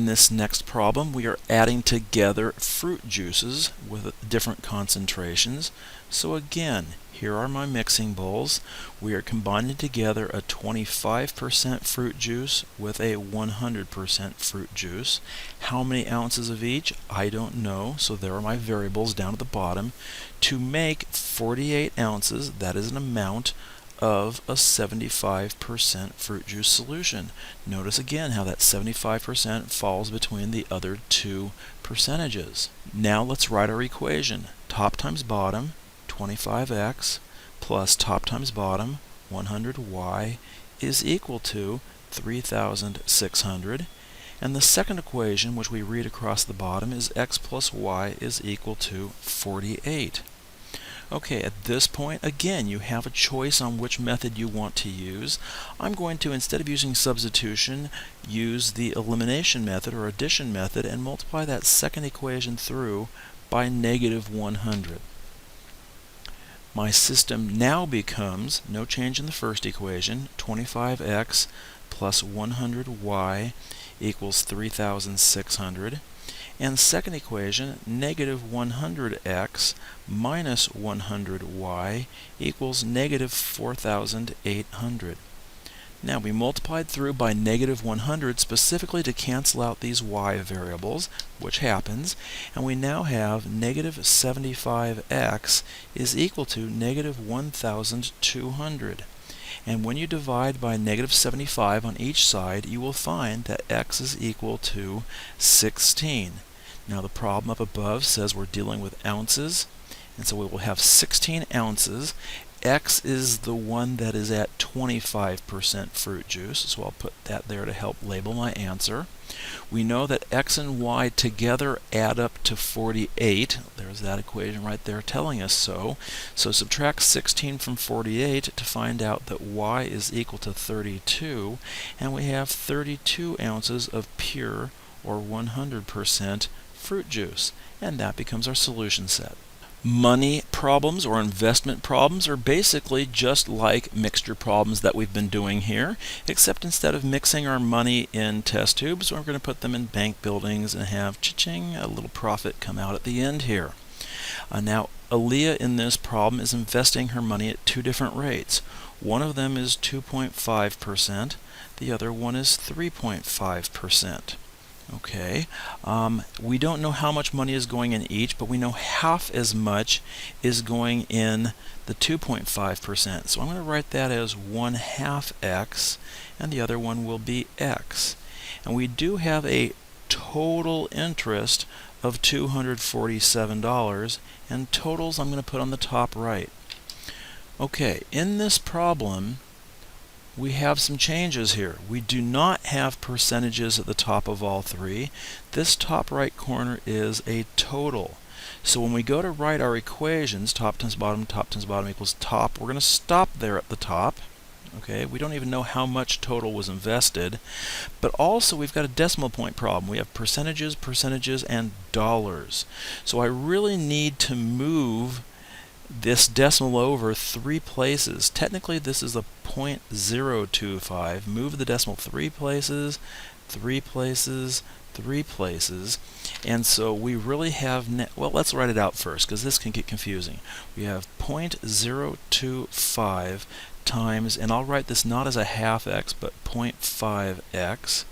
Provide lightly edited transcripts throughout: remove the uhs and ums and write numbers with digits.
In this next problem, we are adding together fruit juices with different concentrations. So again, here are my mixing bowls. We are combining together a 25% fruit juice with a 100% fruit juice. How many ounces of each? I don't know, so there are my variables down at the bottom. To make 48 ounces, that is an amount of a 75% fruit juice solution. Notice again how that 75% falls between the other two percentages. Now let's write our equation. Top times bottom, 25x, plus top times bottom, 100y, is equal to 3,600. And the second equation, which we read across the bottom, is x plus y is equal to 48. Okay, at this point, again, you have a choice on which method you want to use. I'm going to, instead of using substitution, use the elimination method or addition method and multiply that second equation through by negative 100. My system now becomes, no change in the first equation, 25x plus 100y equals 3,600. And second equation, negative 100x minus 100y equals negative 4,800. Now we multiplied through by negative 100 specifically to cancel out these y variables, which happens, and we now have negative 75x is equal to negative 1,200. And when you divide by negative 75 on each side, you will find that x is equal to 16. Now the problem up above says we're dealing with ounces, and so we will have 16 ounces. X is the one that is at 25% fruit juice, so I'll put that there to help label my answer. We know that x and y together add up to 48. There's that equation right there telling us so. So subtract 16 from 48 to find out that y is equal to 32, and we have 32 ounces of pure or 100% fruit juice, and that becomes our solution set. Money problems or investment problems are basically just like mixture problems that we've been doing here, except instead of mixing our money in test tubes, we're going to put them in bank buildings and have cha-ching, a little profit come out at the end here. Now, Aaliyah in this problem is investing her money at two different rates. One of them is 2.5%, the other one is 3.5%. Okay, we don't know how much money is going in each, but we know half as much is going in the 2.5%. So I'm going to write that as 1/2 x, and the other one will be x. And we do have a total interest of $247, and totals I'm going to put on the top right. Okay, in this problem, we have some changes here. We do not have percentages at the top of all three. This top right corner is a total. So when we go to write our equations, top times bottom equals top, we're going to stop there at the top. Okay, we don't even know how much total was invested. But also we've got a decimal point problem. We have percentages, and dollars. So I really need to move this decimal over 3 places. Technically this is a 0.025. Move the decimal 3 places, 3 places, 3 places, and so we really have, well, let's write it out first because this can get confusing. We have 0.025 times, and I'll write this not as a half x but 0.5x,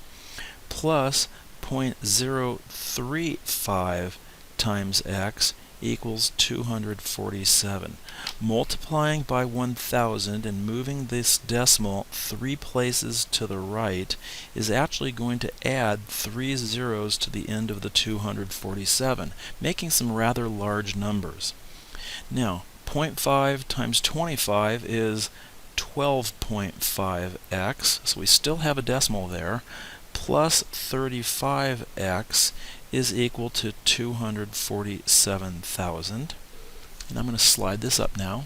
plus 0.035 times x equals 247. Multiplying by 1,000 and moving this decimal 3 places to the right is actually going to add 3 zeros to the end of the 247, making some rather large numbers. Now, 0.5 times 25 is 12.5x, so we still have a decimal there, plus 35x is equal to 247,000. And I'm going to slide this up now.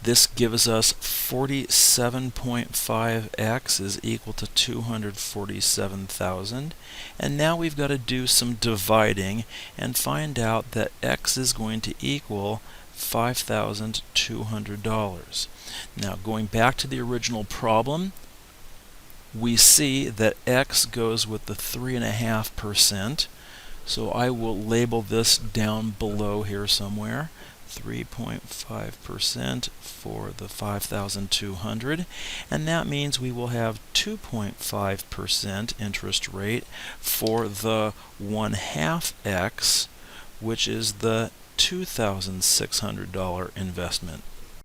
This gives us 47.5x is equal to 247,000. And now we've got to do some dividing and find out that x is going to equal $5,200. Now going back to the original problem, we see that X goes with the 3.5%. So I will label this down below here somewhere. 3.5% for the 5,200, and that means we will have 2.5% interest rate for the 1/2x, which is the $2,600 investment.